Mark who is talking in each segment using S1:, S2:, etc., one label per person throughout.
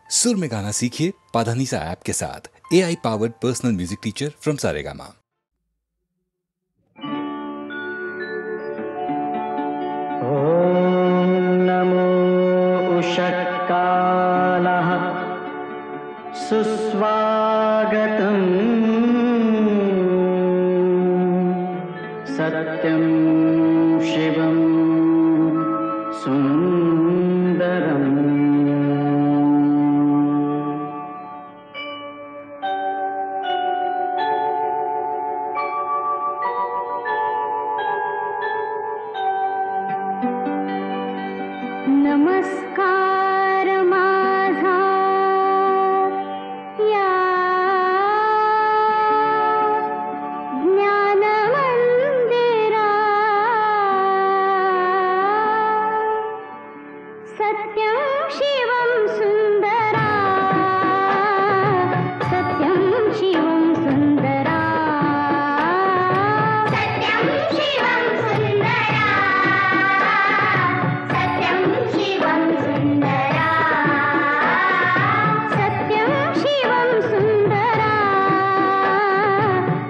S1: सुर में गाना सीखिए पाधानीसा ऐप के साथ। AI powered personal music teacher from Saregama.
S2: ओम नमो उषत्कालः सुस्वागतम् सत्यं शिवं सुन्दरम्।
S3: नमस्कार माझा या ज्ञान मंदिरा, सत्यं शिवं सुंदरा, सत्यं शिवं सुंदरा, सत्यं शिवं सुंदरा, सत्यं शिवं सुंदरा, सत्यं शिवं सुंदरा,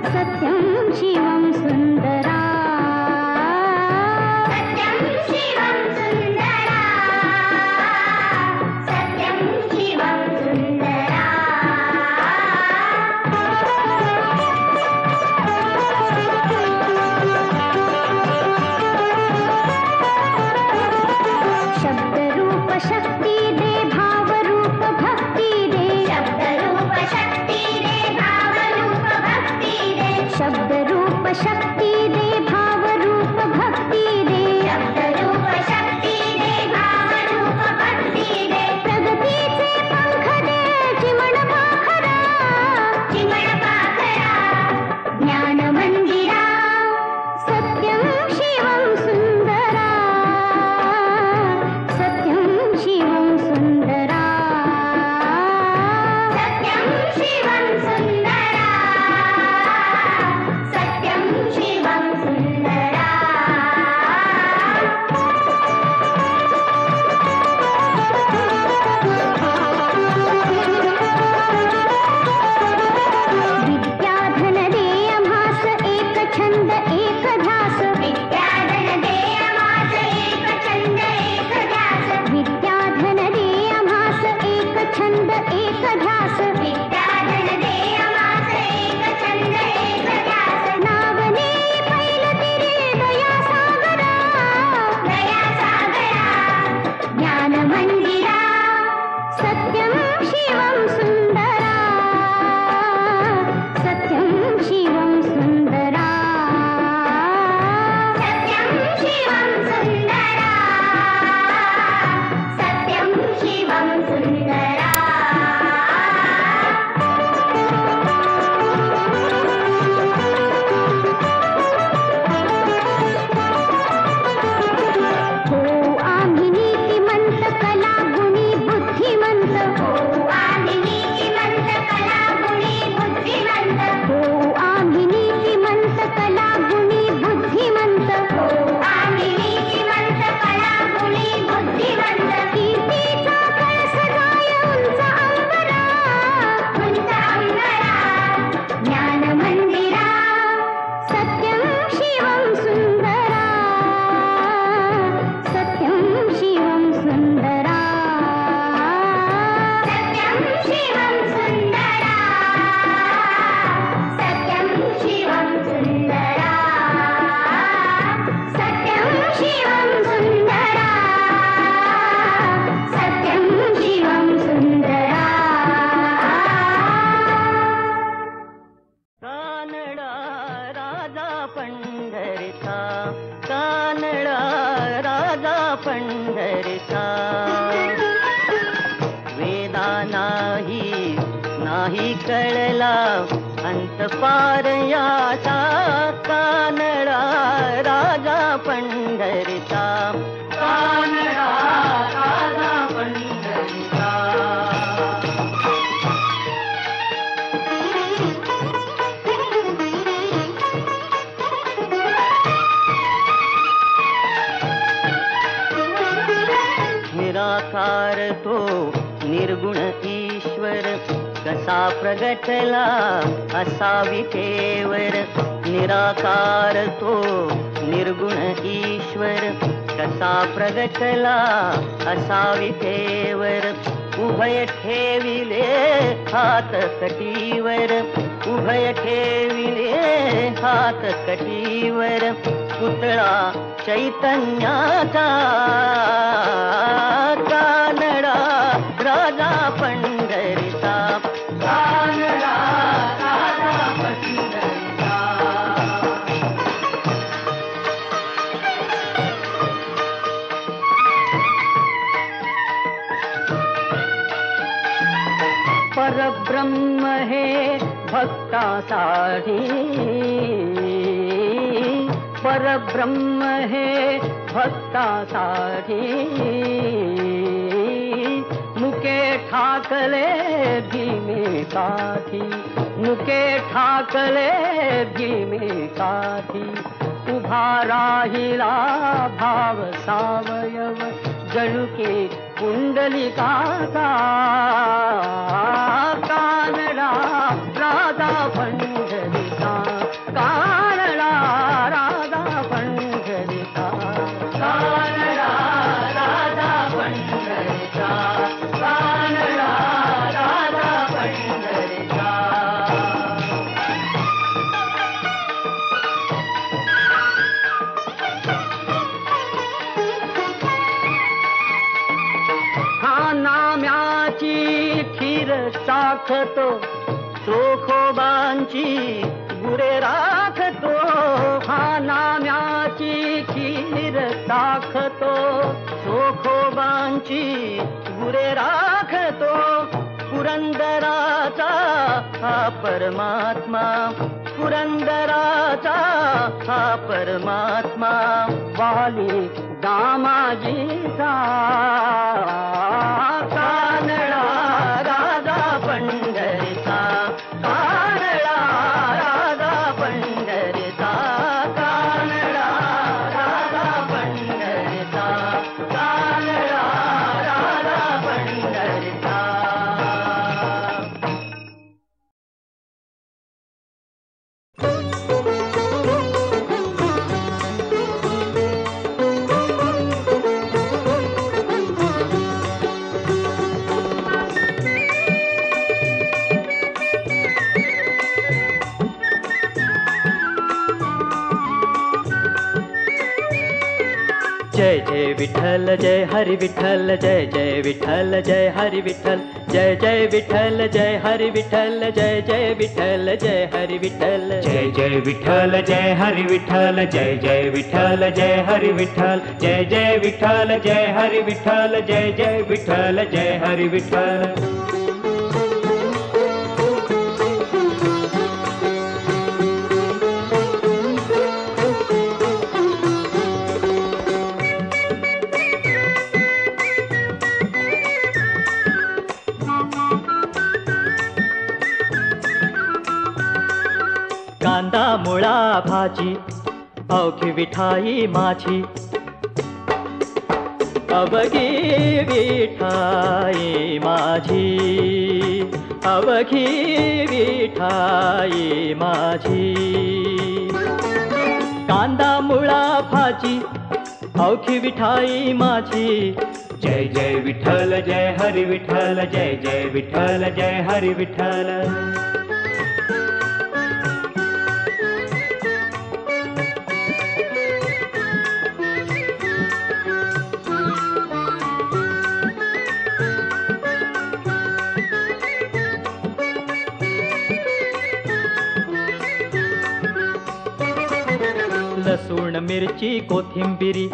S3: सत्यं शिवं सुंदरा, सत्यं शिवं सुंदरा, सत्यं शिवं सुंदरा। शब्द रूप शक्ति दे, भाव रूप भक्ति दे, शब्द रूप शक्ति दे, भाव रूप भक्ति दे, शब्द रूप शक्ति दे, भाव रूप भक्ति दे, शब्द रूप शक्ति दे, भाव रूप भक्ति दे, प्रगतीचे पंख दे, चिमण पाखरा, चिमण पाखरा, ज्ञान मंदिरा, सत्यं शिवं सुंदरा, सत्यं शिवं सुंदरा, सत्यं शिवं सुंदरा, सत्यं शिवं सुंदरा। विद्याधन दे आम्हास एक छंद एक ध्यास, विद्याधन दे आम्हास एक छंद एक ध्यास, विद्याधन दे आम्हास एक छंद एक ध्यास, विद्याधन दे आम्हास एक छंद एक ध्यास, नावने पैल तिरे दया सागरा, दया सागरा, ज्ञान मंदिरा, सत्यं शिवं सुंदरा, सत्यं शिवं सुंदरा, सत्यं शिवं सुंदरा, सत्यं शिवं सुंदरा। हो आम्ही नीतिमंत कला गुणी बुद्धिमंत, हो आम्ही नीतिमंत कला गुणी बुद्धिमंत, हो आम्ही नीतिमंत कला गुणी बुद्धिमंत, हो आम्ही नीतिमंत कला गुणी बुद्धिमंत, कीर्तीचा कळस गाय उंच अंबरा, उंच अंबरा, ज्ञान मंदिरा, सत्यं शिवं सुंदरा, सत्यं शिवं सुंदरा, सत्यं शिवं सुंदरा, सत्यं शिवं सुंदरा, सत्यं शिवं सुंदरा, सत्यं शिवं सुंदरा।
S2: कानडा राजा पंढरीचा, कानडा राजा पंढरीचा, वेदा नाही कळला अंत पार याचा, कानडा राजा पंढरीचा, कानडा राजा पंढरीचा। निराकार तो निर्गुण ईश्वर कसा प्रगटला असा विठेवर. निराकार तो निर्गुण ईश्वर कसा प्रगटला असा विठेवर. उभय ठेविले हात कटीवर, उभय ठेविले हात कटीवर. पुतळा चैतन्याचा कानडा राजा पंढरीचा, कानडा राजा पंढरीचा. परब्रह्म हे भक्तासाठी, परब्रह्म हे भक्तासाठी. मुके ठाकले भीमेकाठी, मुके ठाकले भीमेकाठी. उभा राहिला भाव सावयव जणू की कुंडलिकाचा. कानडा राजा पंढरीचा, कानडा राजा पंढरीचा, कानडा राजा पंढरीचा, कानडा राजा पंढरीचा. हा नाम्याची खीर चाखतो, चोखोबांची गुरे राखतो. हा नाम्याची खीर चाखतो, चोखोबांची गुरे राखतो. पुरंदराचा हा परमात्मा, पुरंदराचा हा परमात्मा. वाली दामाजीचा कानडा राजा पंढरीचा, कानडा राजा पंढरीचा, कानडा राजा पंढरीचा, कानडा राजा पंढरीचा.
S4: जय जय विठ्ठल जय हरि विठ्ठल, जय जय विठ्ठल जय हरि विठ्ठल, जय जय विठ्ठल जय हरि विठ्ठल, जय जय विठ्ठल जय हरि विठ्ठल.
S5: जय जय विठ्ठल जय हरि विठ्ठल, जय जय विठ्ठल जय हरि विठ्ठल, जय जय विठ्ठल जय हरि विठ्ठल, जय जय विठ्ठल जय हरि विठ्ठल.
S4: कांदा मुळा भाजी अवघी विठाई माझी, अवघी विठाई माझी, अवघी विठाई माझी. कांदा मुळा भाजी अवघी विठाई माझी.
S5: जय जय विठ्ठल जय हरि विठ्ठल, जय जय विठ्ठल जय हरि विठ्ठल.
S4: लसूण मिरची कोथिंबिरी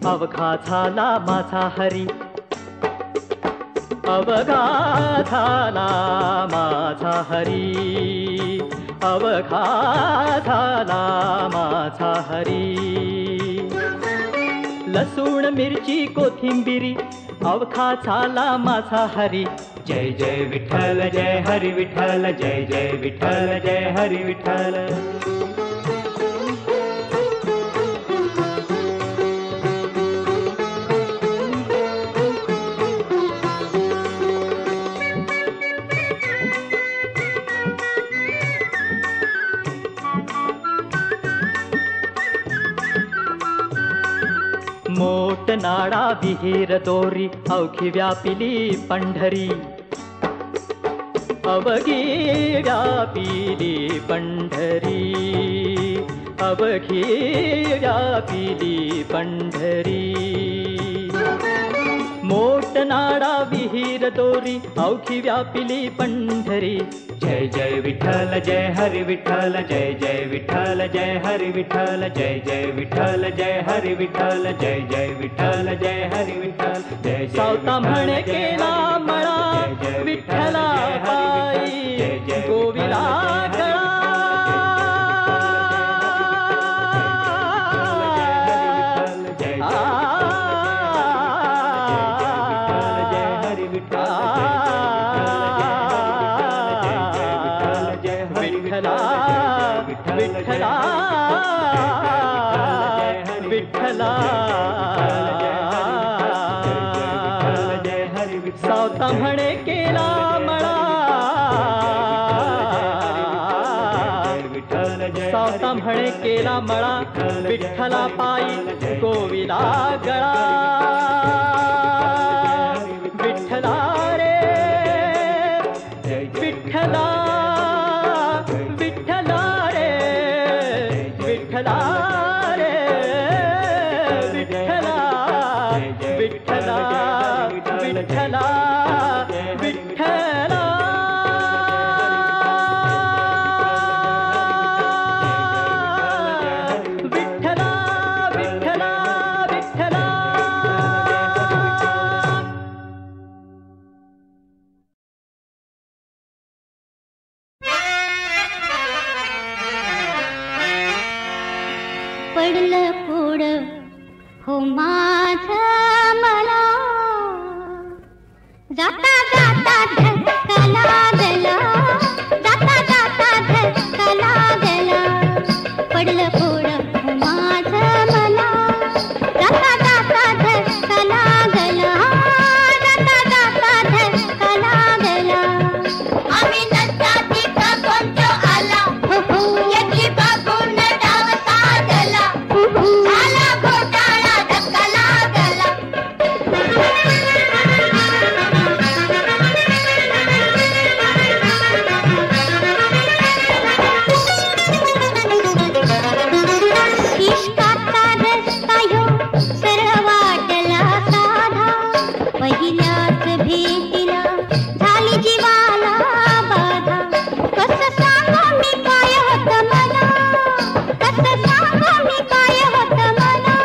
S4: अवघा झाला माझा हरी, अवघा झाला माझा हरी, अवघा झाला माझा हरी. लसूण मिरची कोथिंबिरी अवघा झाला माझा हरी.
S5: जय जय विठ्ठल जय हरि विठ्ठल, जय जय विठ्ठल जय हरि विठ्ठल.
S4: नाडा विहीर दोरी अवघी व्यापिली पंढरी अवघी व्यापिली पंढरी अवघी व्यापिली पंढरी मोठ नाडा विहीर दोरी अवघी व्यापिली पंढरी
S5: जय जय विठ्ठल जय हरी विठ्ठल जय जय विठ्ठल जय हरी विठ्ठल जय जय विठ्ठल जय हरी विठ्ठल जय जय विठ्ठल जय हरी विठ्ठल जय
S4: सावता म्हणे केला मळा विठ्ठला पायी गोविला गळा विठ्ठला विठ्ठला सावता म्हणे केला मळा सावता म्हणे केला मळा विठ्ठला पायी गोविला गळा विठ्ठला रे विठ्ठला विठ्ठला रे विठ्ठला रे विठ्ठला विठ्ठला विठ्ठला विठ्ठला विठ्ठला विठ्ठला विठ्ठला
S3: पडलं पुढं हो माझं मला जाता जाता धक्का लागला जाता जाता धक्का लागला पडलं पुढं हो माझं मला जाता जाता धक्का लागला जाता जाता धक्का लागला आम्ही नसताची का कोणतो आला याची बघून डाव साधला आला घोटाळा धक्का लागला इश्काचा रस्ता ह्यो सरळ वाटला साधा पहिल्याच भेटीला झाली जीवाला बाधा कसं सांगू मी काय होतं मला कसं सांगू मी काय होतं मला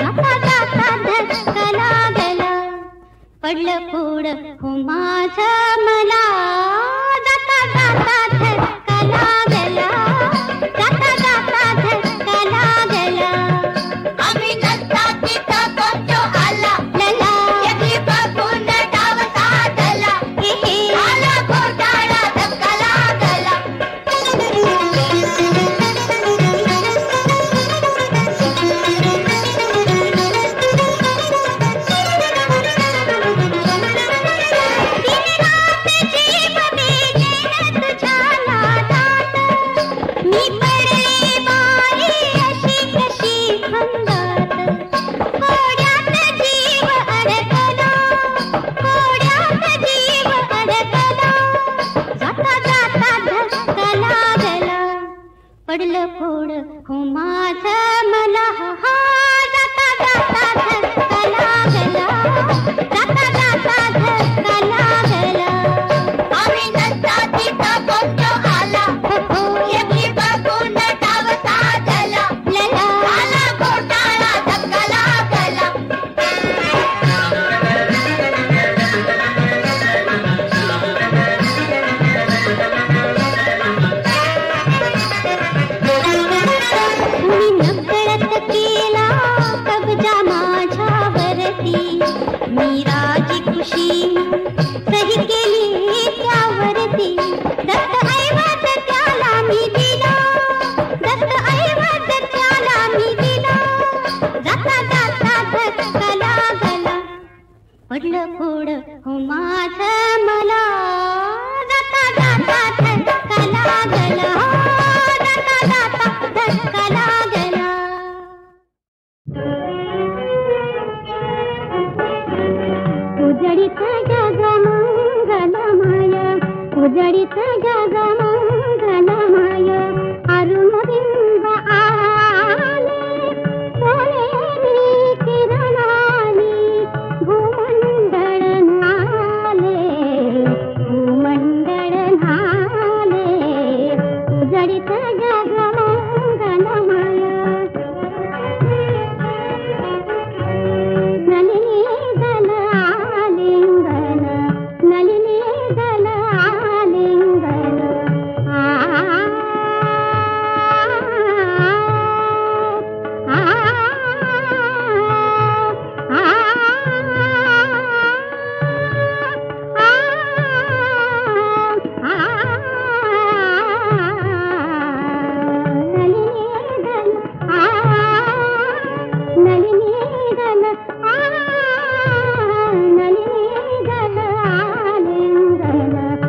S3: जाता जाता धक्का लागला पडलं पुढं हो माझं मला जाता जाता धक्का लागला जाता जाता धक्का लागला आम्ही नसता तिथं कोणतो आला लला याची बघून डाव साधला आला घोटाळा धक्का लागला जीव बेजेन तुझ्या नादात मी पडले बाई अशी कशी खंडात कोड्यात जीव अडकला कोड्यात जीव अडकला जाता जाता धक्का लागला पडलं पुढं हो माझं मला हा जाता जाता धक्का लागला जाता जाता धक्का लागला आम्ही नसता तिथं कोणतो आला याची बघून डाव साधला आला घोटाळा धक्का लागला कुणी नकळत केला कब्जा माझ्यावरती मी उजळीत जग मंगलमय अरुणबिंब आले सोनेरी किरणानी भूमंडळ नाले भूमंडळ नाले उजळीत जग मंगलमय नलिनी दल आलिंगन नलिनी दल आलिंगन आ आ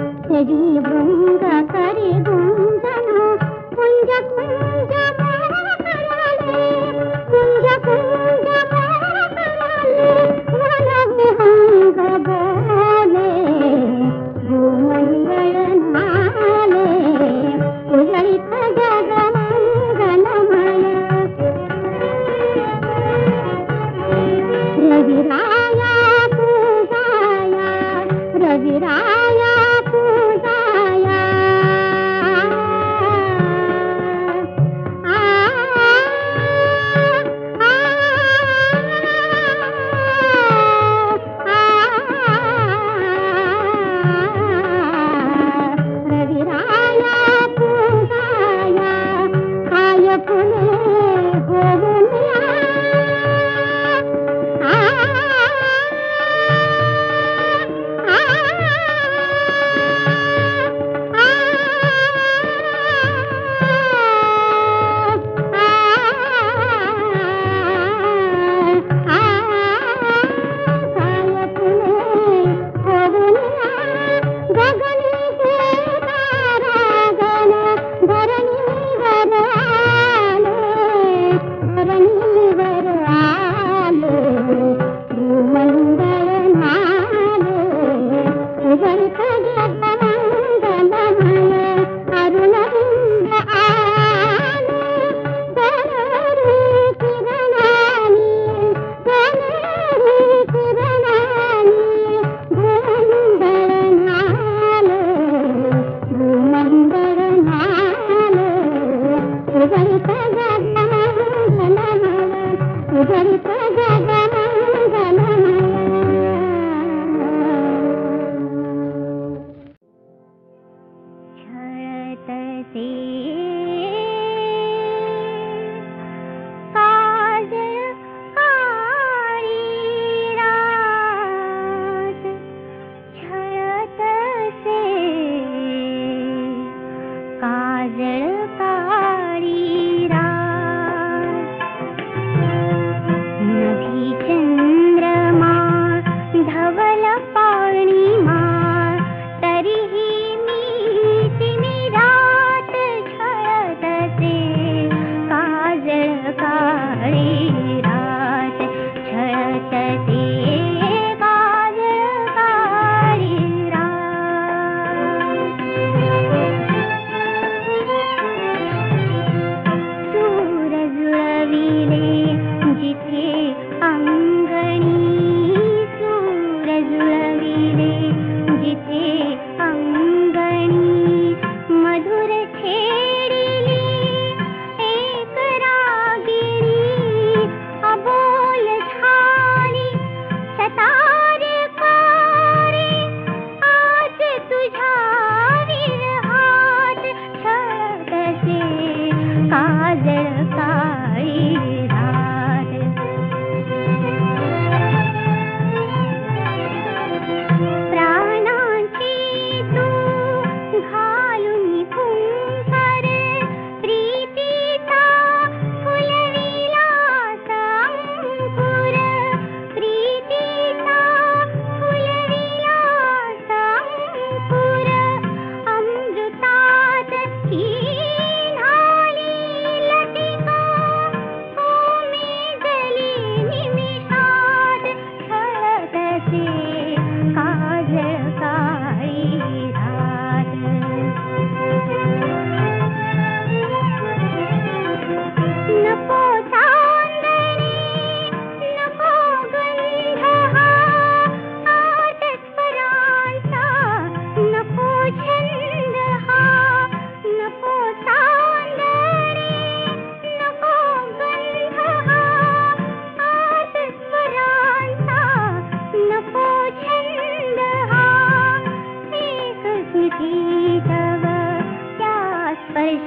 S3: भृंग करी गुंजन कुंज कुंज मोहकराले कुंज कुंज मोहकराले वन विहंग बोले भूमंगळ नाले उजळीत जग मंगलमय रविराया तू जाया रविराया तू जाया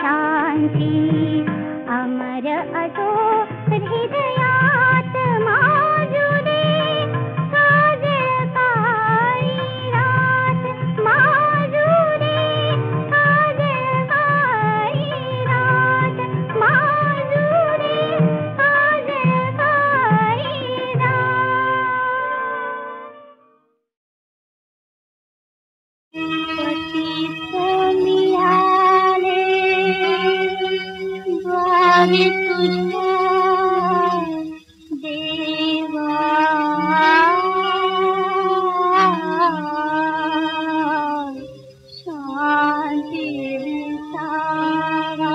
S3: शांती अमर असो हृदयात माजुरे काजळकाळी रात माजुरे काजळकाळी रात माजुरे काजळकाळी द्वारे तुझ्या देवा शांती विसावा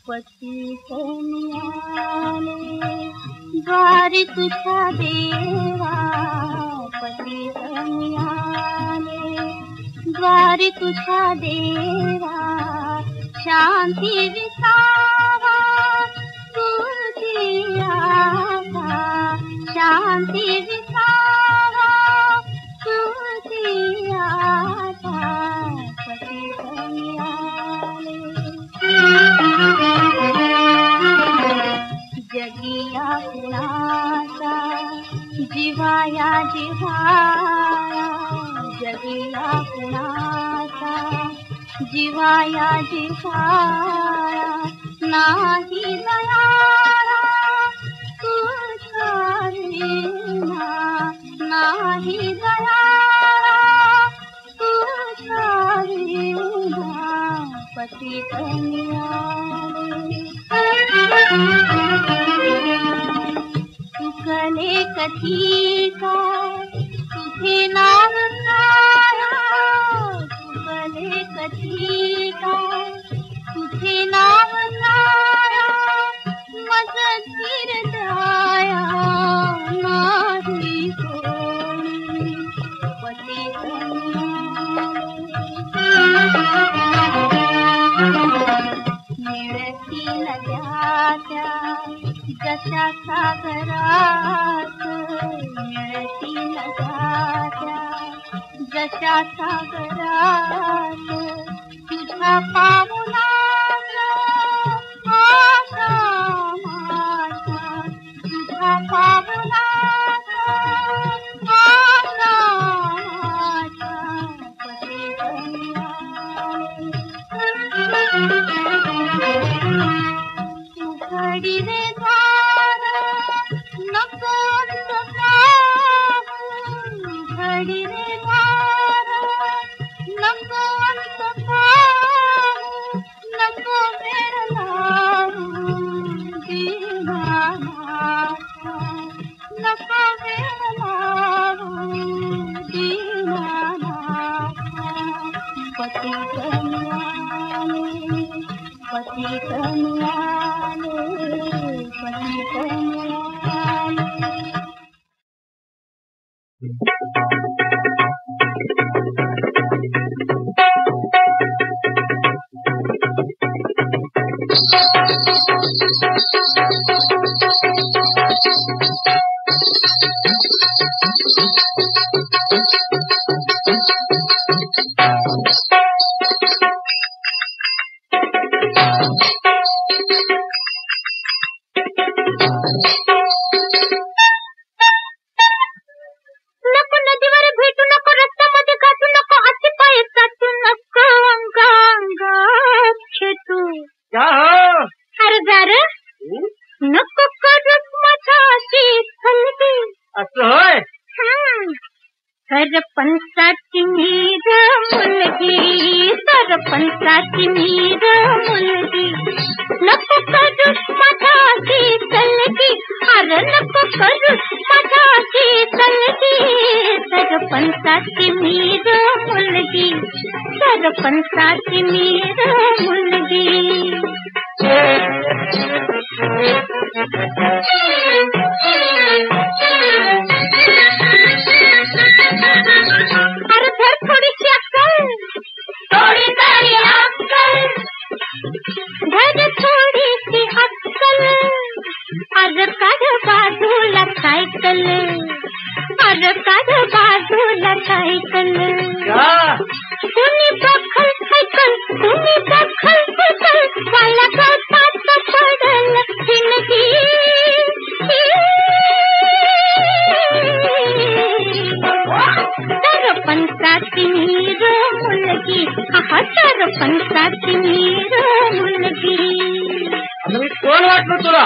S3: पतित मिळाले द्वारी तुझ्या देवा पतित मिळाले द्वारी तुझ्या देवा शांती विसावा तुझी आशा शांती विसावा तुझी आशा पतित मिळाले जगिया कुणाचा जिवाया जिवाया जगिया कुणाचा जिवाया जिवाया नाही दयारा तुझ्या विना नाही दयारा तुझ्या विना पतित मिळाले तुकले कधी काय तुझे नाव काय तुकले कधी काय तुझे नाव काय मज धीर दया नाही कोणी पतित मिळती नद्याच्या जशा सागरात मिळती नद्याच्या जशा सागरात तुझ्या पावलात आशा माझ्या तुझ्या पावलात आशा माझ्या पतित घडी रे द्वार नको घडी रे द्वार नको नको वेळ लावू दीनानाथा नको वेळ लावू दीनानाथा पतित मिळाले पतित मिळाले पतित मिळाले नको नदीवर भेटू नको रस्त्यामध्ये घातू नको अति पाय चाटू नको अंगांगात खेटू अरे गार नको करूच माझ्याशी हलकी
S4: असं होय
S3: सरपंचाची मीर मुलगी सरपंचाची मीर मुलगी नको करूच माझ्याशी हलकी अरे नको करूच माझ्याशी हलकी सरपंचाची मीर मुलगी सरपंचाची मीर मुलगी अरे धर थोडीशी अक्कल थोडी तरी अक्कल धर थोडीशी अक्कल अरे काढ बाजूला काय सायकल अरे कर बाजूला सायकल कुणी बखल सायकल कुणी बखल सायकल वाला गवतात पडल जिंदगी सरपंचाची नीर मुलगी हा सरपंचाची नीर मुलगी
S5: मी कोण वाटलो तुला?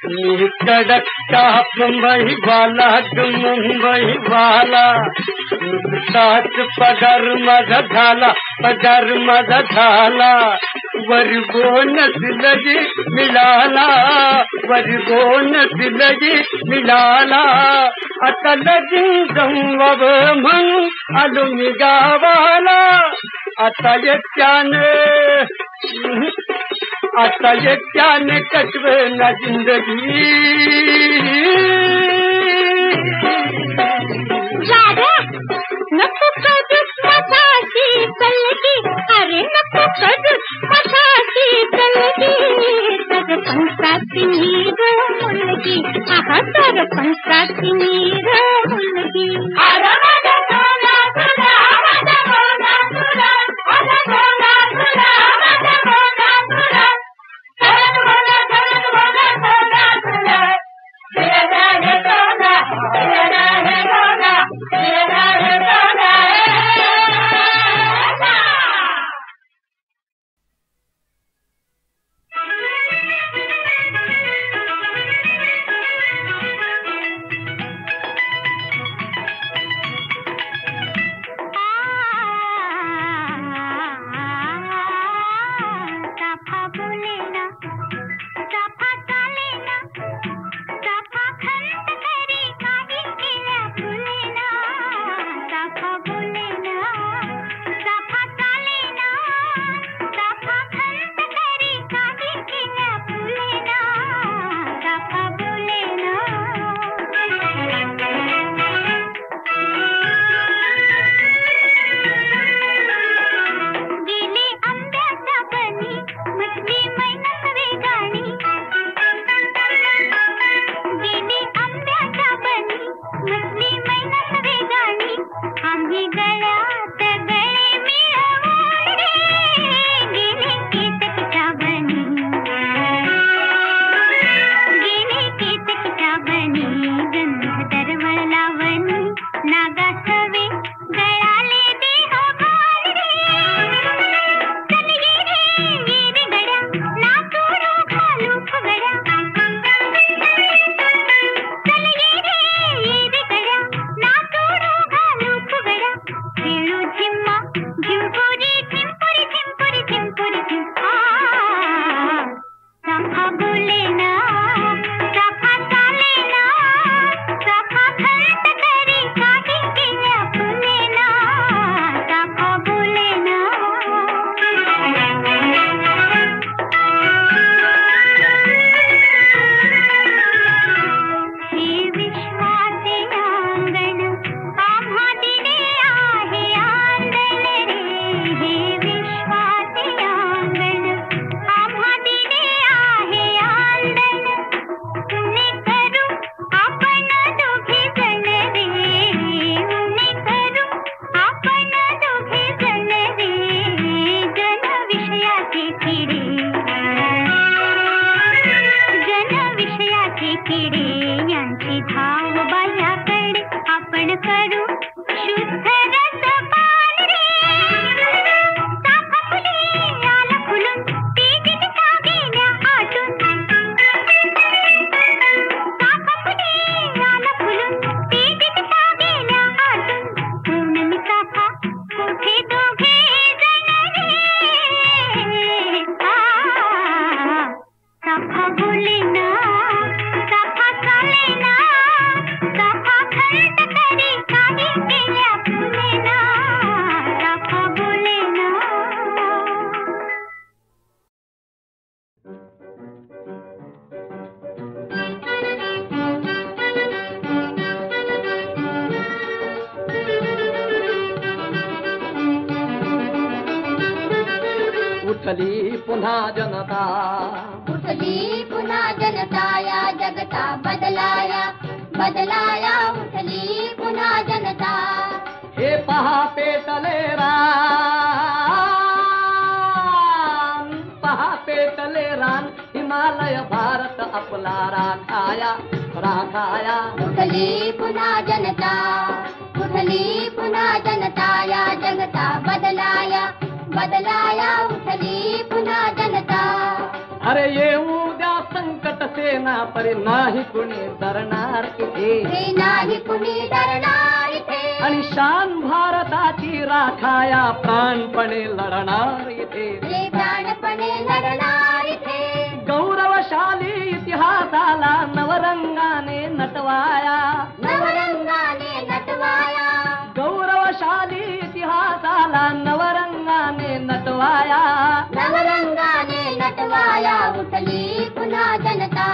S5: मी कडकटा मुंबई वाला मुंबई वाला ताच पगार माझा झाला पगार माझा झाला वरी बोनस लगी मिळाला वरी बोनस लगी मिळाला आता लगीन जमवाव म्हणून आलो मी गावाला आता एकट्याने कटवे ना जिंदगी
S3: नको करूस मधाची कलगी अरे नको करूस मधाची कलगी सरपंचाची नीर मुलगी हा सरपंचाची नीर मुलगी
S2: उठली पुन्हा जनता
S3: उठली पुन्हा जनता या जगता बदला बदलाया उठली पुन्हा जनता.
S2: हे पहा पेटले रान, पहा पेटले रान, हिमालय भारत आपला राखाया राखाया.
S3: उठली पुन्हा जनता, उठली पुन्हा जनता या जगता बदलाया बदलाया उठली पुन्हा जनता.
S2: अरे येऊ द्या संकट सेना परी नाही कुणी डरणार इथे.
S3: हे नाही कुणी डरणार इथे.
S2: आणि शान भारताची राखाया प्राणपणे लढणार इथे.
S3: हे प्राणपणे लढणार इथे.
S2: गौरवशाली इतिहासाला नवरंगाने नटवाया,
S3: नवरंगाने नटवाया.
S2: गौरवशाली इतिहासाला नवरंगाने नटवाया.
S3: नवरंगाने नटवाया उठली पुन्हा जनता,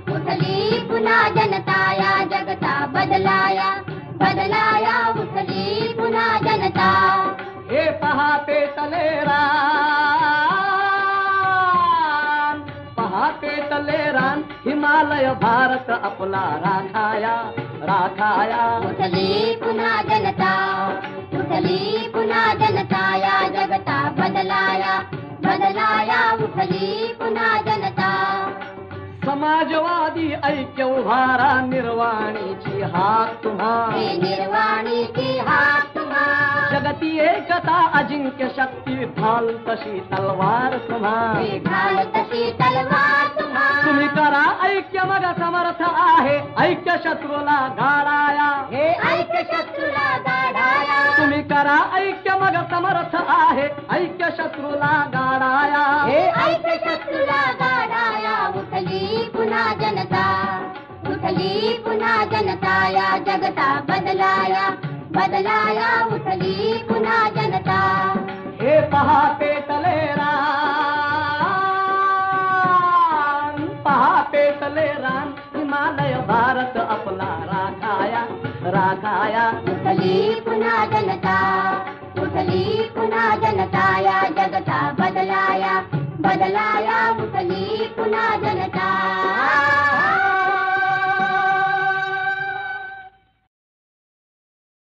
S3: उठली पुन्हा जनता या जगता बदलाया बदलाया उठली पुन्हा जनता.
S2: हे पहा पेटले रान, पहा पेटले रान, हिमालय भारत आपला राखाया राखाया.
S3: उठली पुन्हा जनता, उठली पुन्हा जनता या जगता बदलाया बदलाया उठली पुन्हा जनता.
S2: समाजवादी ऐक्य उभारा, निर्वाणीची हाक तुम्हा.
S3: हे निर्वाणीची हाक तुम्हा.
S2: जगती एकता अजिंक्य शक्ती, ढाल तशी तलवार तुम्हा.
S3: हे ढाल तशी तलवार तुम्हा.
S2: तुम्ही करा ऐक्य मग समर्थ आहे, ऐक्य शत्रूला गाडाया.
S3: हे ऐक्य शत्रूला गाडाया.
S2: तुम्ही करा ऐक्य मग समर्थ आहे, ऐक्य शत्रूला गाडाया.
S3: हे ऐक्य शत्रूला गाडाया उठली पुन्हा जनता, उठली पुन्हा जनता या जगता बदलाया बदलाया उठली पुन्हा जनता.
S2: हे पहा पेटले रान, पहा पेटले रान, हिमालय भारत आपला राखाया राखाया.
S3: उठली पुन्हा जनता, उठली पुन्हा जनता या जगता बदलाया बदलाया उठली पुन्हा जनता.